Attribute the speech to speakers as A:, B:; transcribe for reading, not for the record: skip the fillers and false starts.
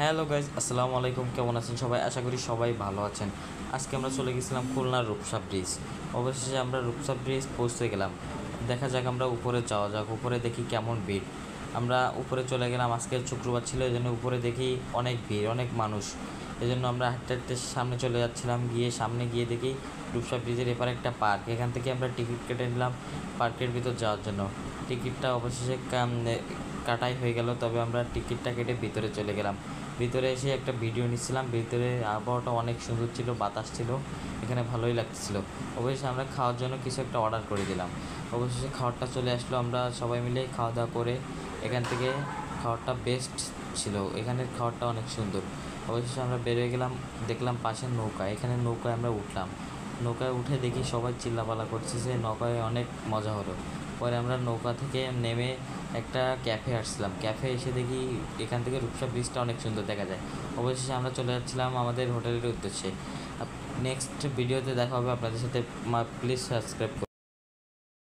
A: Hello guys, আসসালামু আলাইকুম। কেমন আছেন সবাই? আশা করি সবাই ভালো আছেন। আজকে আমরা চলে গেছিলাম খুলনার রূপসা ব্রিজ। অবশেষে আমরা রূপসা ব্রিজ পৌঁছে গেলাম। দেখা যাক, আমরা উপরে যাওয়া যাক, উপরে দেখি কেমন ভিড়। আমরা উপরে চলে গেলাম। আজকে শুক্রবার ছিল, এই জন্য উপরে দেখি অনেক ভিড়, অনেক মানুষ। এই জন্য আমরা হাঁটতে হাঁটতে সামনে চলে যাচ্ছিলাম। সামনে গিয়ে দেখি রূপসা ব্রিজের এপারে একটা পার্ক। এখান থেকে আমরা টিকিট কেটে নিলাম পার্কের ভিতর যাওয়ার জন্য। টিকিটটা অবশেষে কাটাই হয়ে গেল, তবে আমরা টিকিটটা কেটে ভিতরে চলে গেলাম। ভিতরে এসে একটা ভিডিও নিচ্ছিলাম। ভিতরে আবহাওয়াটা অনেক সুন্দর ছিল, বাতাস ছিল, এখানে ভালোই লাগছিল। অবশেষে আমরা খাওয়ার জন্য কিছু একটা অর্ডার করে দিলাম। অবশেষে খাবারটা চলে আসলো। আমরা সবাই মিলে খাওয়া দাওয়া করে এখান থেকে, খাবারটা বেস্ট ছিল, এখানের খাবারটা অনেক সুন্দর। অবশেষে আমরা বেরিয়ে গেলাম। দেখলাম পাশে নৌকা, এখানে নৌকায় আমরা উঠলাম। নৌকায় উঠে দেখি সবাই চিল্লাপালা করছে যে নৌকায় অনেক মজা হলো। পরে আমরা নৌকা থেকে নেমে একটা ক্যাফে আসছিলাম। ক্যাফে এসে দেখি এখান থেকে রূপসা ব্রিজটা অনেক সুন্দর দেখা যায়। অবশেষে আমরা চলে যাচ্ছিলাম আমাদের হোটেলের উদ্দেশ্যে। নেক্সট ভিডিওতে দেখা হবে আপনাদের সাথে। প্লিজ সাবস্ক্রাইব করুন।